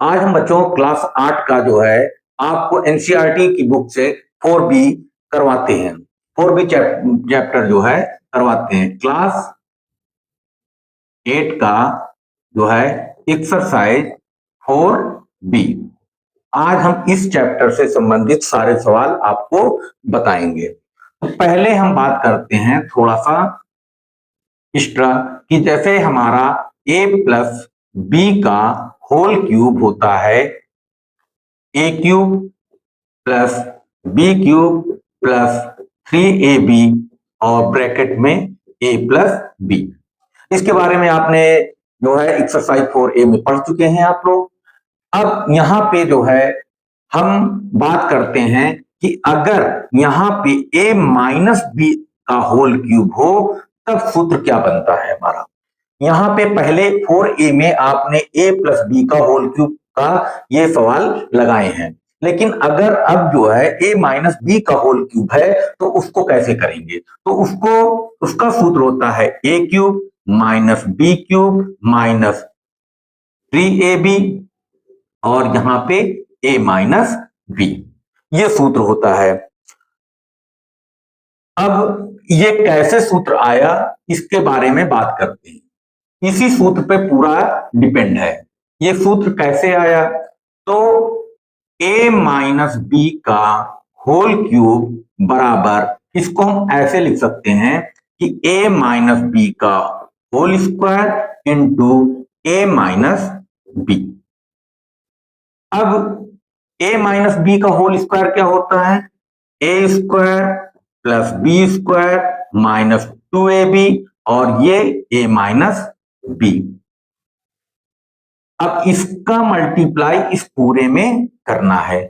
आज हम बच्चों क्लास 8 का जो है आपको एनसीईआरटी की बुक से 4B करवाते हैं। 4B चैप्टर जो है करवाते हैं। क्लास 8 का जो है एक्सरसाइज 4B। आज हम इस चैप्टर से संबंधित सारे सवाल आपको बताएंगे। तो पहले हम बात करते हैं थोड़ा सा एक्स्ट्रा कि जैसे हमारा a प्लस बी का होल क्यूब होता है A cube plus B cube plus 3ab और ब्रैकेट में a प्लस बी। इसके बारे में आपने जो है एक्सरसाइज 4A में पढ़ चुके हैं आप लोग। अब यहाँ पे जो है हम बात करते हैं कि अगर यहाँ पे a माइनस बी का होल क्यूब हो तब सूत्र क्या बनता है हमारा। यहाँ पे पहले 4A में आपने a प्लस बी का होल क्यूब का ये सवाल लगाए हैं, लेकिन अगर अब जो है a माइनस बी का होल क्यूब है तो उसको कैसे करेंगे। तो उसका सूत्र होता है a cube minus B cube minus 3ab और यहाँ पे a माइनस बी, ये सूत्र होता है। अब ये कैसे सूत्र आया इसके बारे में बात करते हैं। इसी सूत्र पे पूरा डिपेंड है। ये सूत्र कैसे आया, तो a माइनस बी का होल क्यूब बराबर, इसको हम ऐसे लिख सकते हैं कि a माइनस बी का whole square into a minus B. अब a माइनस बी का होल स्क्वायर क्या होता है, a square plus B square minus 2ab और ये a माइनस बी। अब इसका मल्टीप्लाई इस पूरे में करना है।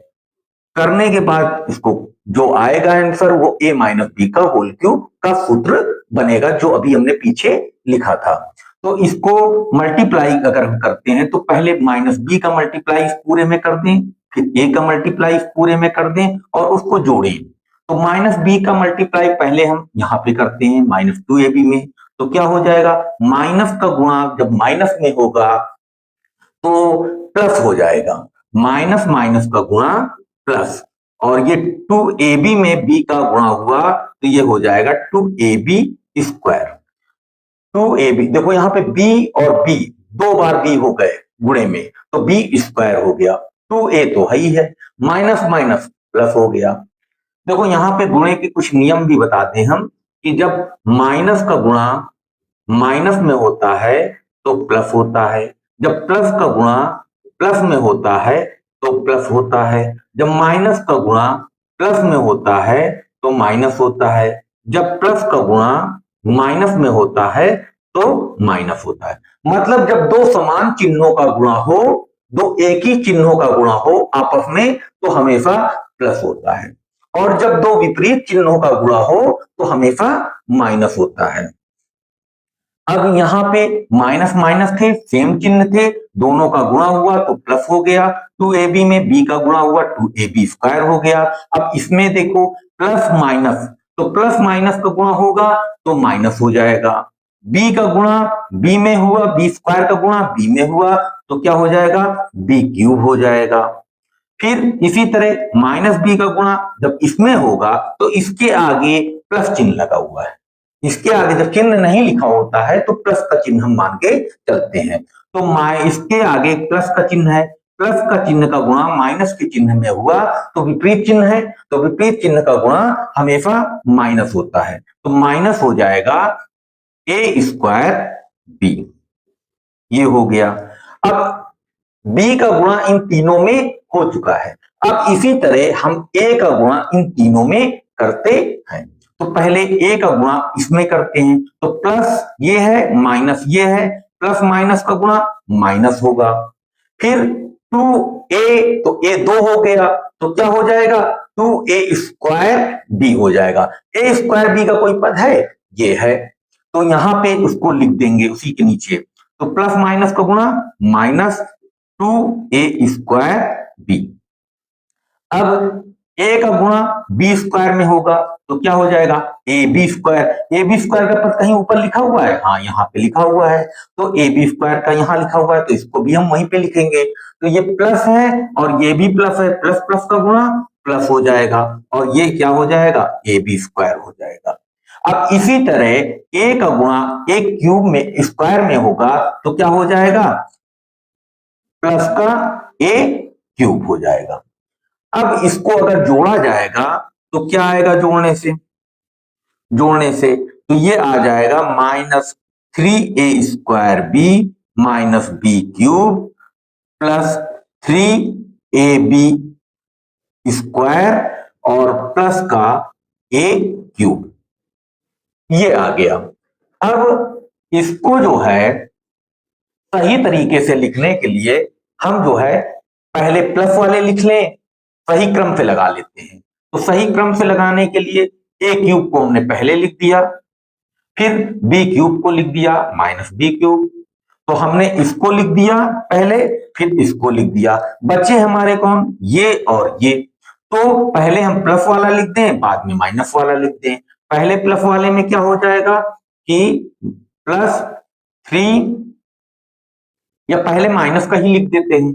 करने के बाद इसको जो आएगा आंसर वो a माइनस बी का होल क्यूब का सूत्र बनेगा, जो अभी हमने पीछे लिखा था। तो इसको मल्टीप्लाई अगर हम करते हैं तो पहले माइनस बी का मल्टीप्लाई इस पूरे में कर दें, फिर a का मल्टीप्लाई इस पूरे में कर दें और उसको जोड़ें। तो माइनस बी का मल्टीप्लाई पहले हम यहाँ पे करते हैं माइनस 2ab में, तो क्या हो जाएगा, माइनस का गुणा जब माइनस में होगा तो प्लस हो जाएगा, माइनस माइनस का गुणा प्लस, और ये 2ab में b का गुणा हुआ तो ये हो जाएगा 2ab स्क्वायर। 2ab देखो यहाँ पे b और b दो बार b हो गए गुणे में, तो b स्क्वायर हो गया। 2a तो है ही है, माइनस माइनस प्लस हो गया। देखो यहाँ पे गुणे के कुछ नियम भी बताते हैं हम कि जब माइनस का गुणा माइनस में होता है तो प्लस होता है, जब प्लस का गुणा प्लस में होता है तो प्लस होता है, जब माइनस का गुणा प्लस में होता है तो माइनस होता है, जब प्लस का गुणा माइनस में होता है तो माइनस होता है। मतलब जब दो समान चिन्हों का गुणा हो, दो एक ही चिन्हों का गुणा हो आपस में, तो हमेशा प्लस होता है, और जब दो विपरीत चिन्हों का गुणा हो तो हमेशा माइनस होता है। अब यहाँ पे माइनस माइनस थे, सेम चिन्ह थे, दोनों का गुणा हुआ तो प्लस हो गया। 2ab में b का गुणा हुआ 2ab स्क्वायर हो गया। अब इसमें देखो प्लस माइनस, तो प्लस माइनस का गुणा होगा तो माइनस हो जाएगा, b का गुणा b में हुआ, b स्क्वायर का गुणा b में हुआ तो क्या हो जाएगा, b क्यूब हो जाएगा। फिर इसी तरह माइनस बी का गुणा जब इसमें होगा तो इसके आगे प्लस चिन्ह लगा हुआ है, इसके आगे जब चिन्ह नहीं लिखा होता है तो प्लस का चिन्ह हम मान के चलते हैं। तो इसके आगे प्लस का चिन्ह है, प्लस का चिन्ह का गुणा माइनस के चिन्ह में हुआ तो विपरीत चिन्ह है, तो विपरीत चिन्ह का गुणा हमेशा माइनस होता है, तो माइनस हो जाएगा a स्क्वायर b, ये हो गया। अब b का गुणा इन तीनों में हो चुका है, अब इसी तरह हम a का गुणा इन तीनों में करते हैं। तो पहले a का गुणा इसमें करते हैं, तो प्लस ये है माइनस ये है, प्लस माइनस का गुणा माइनस होगा। फिर 2a, तो a 2 हो गया तो क्या हो जाएगा, 2a स्क्वायर b हो जाएगा। a स्क्वायर b का कोई पद है, ये है, तो यहां पे उसको लिख देंगे उसी के नीचे। तो प्लस माइनस का गुणा माइनस 2a स्क्वायर b। अब ए का गुणा बी स्क्वायर में होगा तो क्या हो जाएगा A B square. A B square का पद कहीं ऊपर लिखा हुआ है, हाँ यहाँ पे लिखा हुआ है, तो ए बी स्क्वायर का यहाँ लिखा हुआ है तो इसको भी हम वहीं पे लिखेंगे। तो ये प्लस है और ये भी प्लस है, प्लस प्लस का गुणा प्लस हो जाएगा और ये क्या हो जाएगा ए बी स्क्वायर हो जाएगा। अब इसी तरह ए का गुणा ए क्यूब में स्क्वायर में होगा तो क्या हो जाएगा प्लस का ए क्यूब हो जाएगा। अब इसको अगर जोड़ा जाएगा तो क्या आएगा जोड़ने से तो ये आ जाएगा -3a² B minus B cube plus 3ab² और प्लस का a क्यूब, ये आ गया। अब इसको जो है सही तरीके से लिखने के लिए हम जो है पहले प्लस वाले लिख लें, सही क्रम से लगा लेते हैं। तो सही क्रम से लगाने के लिए ए क्यूब को हमने पहले लिख दिया, फिर बी क्यूब को लिख दिया माइनस बी क्यूब, तो हमने इसको लिख दिया पहले फिर इसको लिख दिया, बचे हमारे कौन ये और ये। तो पहले हम प्लस वाला लिख दें बाद में माइनस वाला लिख दें। पहले प्लस वाले में क्या हो जाएगा कि +3, या पहले माइनस का ही लिख देते हैं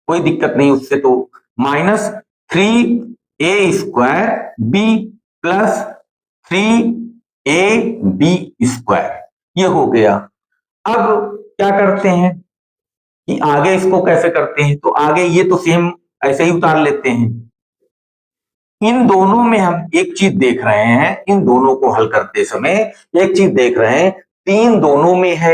कोई दिक्कत नहीं उससे, तो -3a² बी प्लस 3ab², ये हो गया। अब क्या करते हैं कि आगे इसको कैसे करते हैं, तो आगे ये तो सेम ऐसे ही उतार लेते हैं। इन दोनों में हम एक चीज देख रहे हैं, इन दोनों को हल करते समय एक चीज देख रहे हैं, 3 दोनों में है,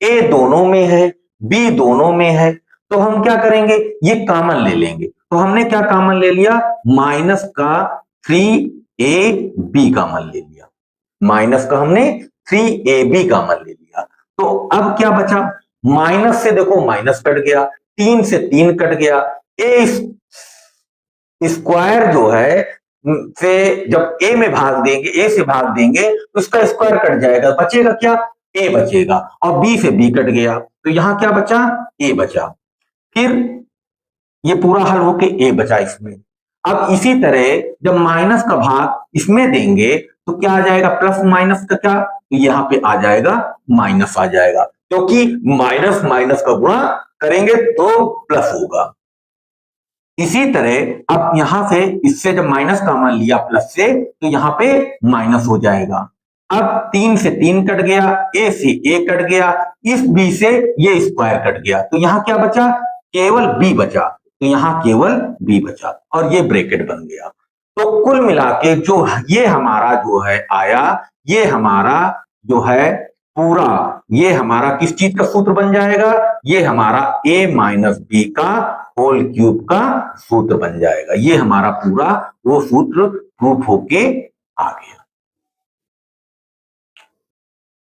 ए दोनों में है, बी दोनों में है, तो हम क्या करेंगे ये कॉमन ले लेंगे। तो हमने क्या कॉमन ले लिया माइनस का 3ab कॉमन ले लिया, माइनस का हमने 3ab कॉमन ले लिया। तो अब क्या बचा माइनस से देखो माइनस कट गया, 3 से 3 कट गया, ए स्क्वायर जो है से जब ए में भाग देंगे, ए से भाग देंगे तो इसका स्क्वायर कट जाएगा, बचेगा क्या ए बचेगा, और बी से बी कट गया तो यहां क्या बचा ए बचा, फिर ये पूरा हल होके ए बचा इसमें। अब इसी तरह जब माइनस का भाग इसमें देंगे तो क्या आ जाएगा प्लस माइनस का क्या, तो यहाँ पे आ जाएगा माइनस आ जाएगा, क्योंकि माइनस माइनस का गुणा करेंगे तो प्लस होगा। इसी तरह अब यहां से इससे जब माइनस कॉमन लिया प्लस से तो यहां पे माइनस हो जाएगा। अब 3 से 3 कट गया, ए से ए कट गया, इस बी से ये स्क्वायर कट गया, तो यहां क्या बचा केवल बी बचा, तो यहां केवल बी बचा और ये ब्रैकेट बन गया। तो कुल मिला के जो ये हमारा जो है आया, ये हमारा जो है पूरा, ये हमारा किस चीज का सूत्र बन जाएगा, ये हमारा a माइनस बी का होल क्यूब का सूत्र बन जाएगा। ये हमारा पूरा वो सूत्र प्रूफ होके आ गया।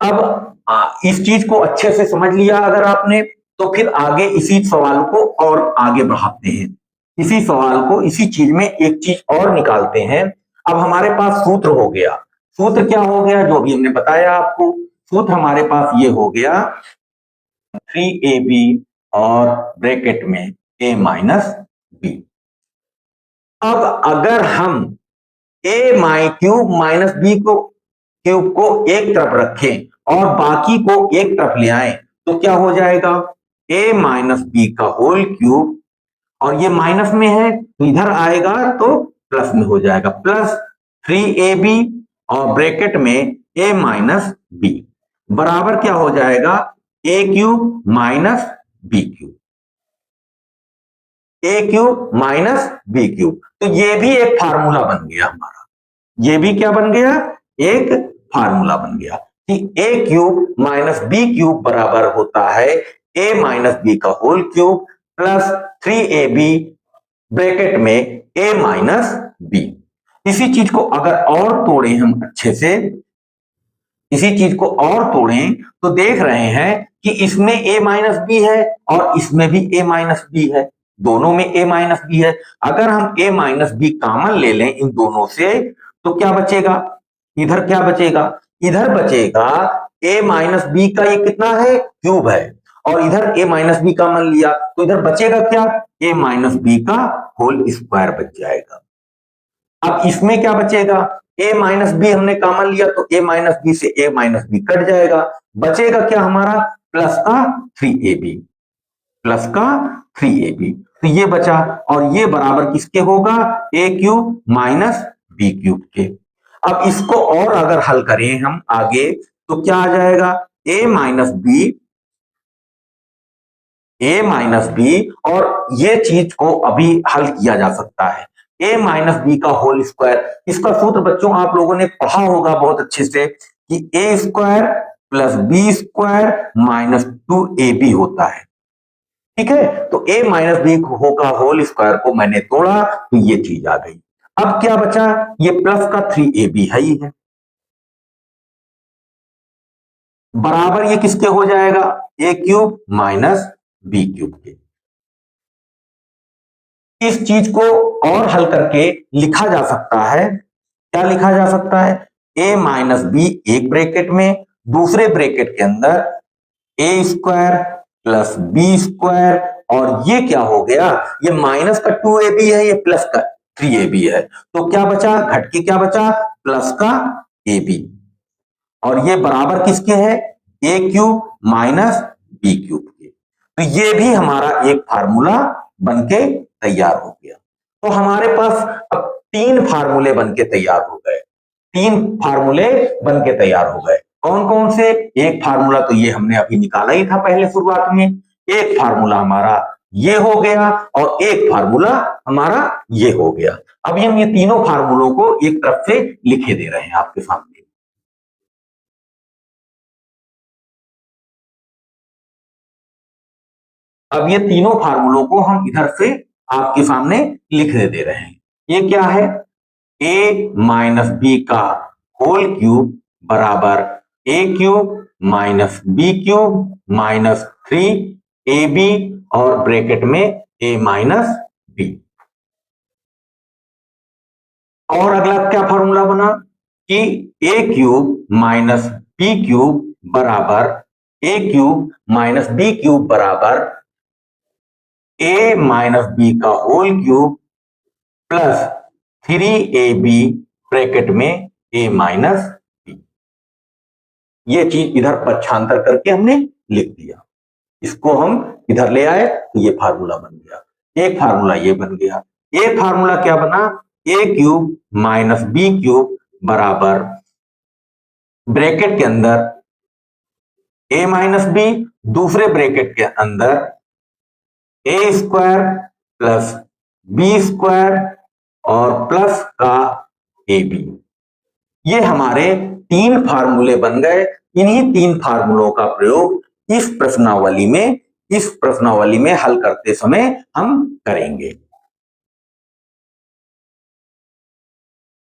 अब इस चीज को अच्छे से समझ लिया अगर आपने, तो फिर आगे इसी सवाल को और आगे बढ़ाते हैं, इसी सवाल को इसी चीज में एक चीज और निकालते हैं। अब हमारे पास सूत्र हो गया, सूत्र क्या हो गया जो अभी हमने बताया आपको, सूत्र हमारे पास ये हो गया 3ab और ब्रैकेट में a माइनस बी। अब अगर हम a minus cube minus B को क्यूब को एक तरफ रखें और बाकी को एक तरफ ले आए तो क्या हो जाएगा a माइनस बी का होल क्यूब, और ये माइनस में है तो इधर आएगा तो प्लस में हो जाएगा, प्लस 3ab और ब्रैकेट में a माइनस बी बराबर क्या हो जाएगा a cube minus B cube, A cube minus B cube. तो ये भी एक फार्मूला बन गया हमारा, ये भी क्या बन गया एक फार्मूला बन गया कि A cube minus B cube बराबर होता है ए माइनस बी का whole cube plus 3ab bracket में ए माइनस बी। इसी चीज को अगर और तोड़ें हम अच्छे से, इसी चीज को और तोड़ें तो देख रहे हैं कि इसमें a माइनस बी है और इसमें भी a माइनस बी है, दोनों में a माइनस बी है। अगर हम a माइनस बी कॉमन ले लें इन दोनों से तो क्या बचेगा, इधर क्या बचेगा, इधर बचेगा a माइनस बी का ये कितना है क्यूब है, और इधर a माइनस बी कॉमन लिया तो इधर बचेगा क्या a माइनस बी का होल स्क्वायर बच जाएगा। अब इसमें क्या बचेगा, a माइनस बी हमने कॉमन लिया तो a माइनस बी से a माइनस बी कट जाएगा, बचेगा क्या हमारा प्लस का 3ab, प्लस का 3ab, तो ये बचा और ये बराबर किसके होगा a cube minus B cube के। अब इसको और अगर हल करें हम आगे तो क्या आ जाएगा a माइनस बी और ये चीज को अभी हल किया जा सकता है a माइनस बी का होल स्क्वायर। इसका सूत्र बच्चों आप लोगों ने पढ़ा होगा बहुत अच्छे से कि a square plus B square minus 2ab होता है, ठीक है। तो a माइनस बी का होल स्क्वायर को मैंने तोड़ा तो ये चीज आ गई। अब क्या बचा, ये प्लस का 3ab है ही है, बराबर ये किसके हो जाएगा a cube minus B cube के। इस चीज को और हल करके लिखा जा सकता है, क्या लिखा जा सकता है, a माइनस बी एक ब्रैकेट में, दूसरे ब्रैकेट के अंदर a square plus B square और ये क्या हो गया, ये माइनस का 2ab है, ये प्लस का 3ab है, तो क्या बचा घट के क्या बचा प्लस का ab और ये बराबर किसके है a cube minus B cube के। तो ये भी हमारा एक फार्मूला बनके तैयार हो गया। तो हमारे पास अब 3 फार्मूले बनके तैयार हो गए, 3 फार्मूले बनके तैयार हो गए। कौन कौन से, एक फार्मूला तो ये हमने अभी निकाला ही था पहले शुरुआत में, एक फार्मूला हमारा ये हो गया और एक फार्मूला हमारा ये हो गया। अब हम ये तीनों फार्मूलों को एक तरफ से लिखे दे रहे हैं आपके सामने। अब ये तीनों फार्मूलों को हम इधर से आपके सामने लिखने दे रहे हैं। ये क्या है, a माइनस बी का होल क्यूब बराबर a cube minus B cube minus 3ab और ब्रैकेट में a माइनस बी। और अगला क्या फार्मूला बना कि a cube minus B cube बराबर a cube minus B cube बराबर a माइनस बी का whole cube plus 3ab bracket में a माइनस बी। ये चीज इधर पक्षांतर करके हमने लिख दिया, इसको हम इधर ले आए तो ये फार्मूला बन गया। एक फार्मूला ये बन गया, एक फार्मूला क्या बना a cube minus B cube बराबर ब्रैकेट के अंदर a माइनस बी, दूसरे ब्रैकेट के अंदर a square plus B square और प्लस का ab। ये हमारे 3 फार्मूले बन गए। इन्हीं 3 फार्मूलों का प्रयोग इस प्रश्नावली में हल करते समय हम करेंगे।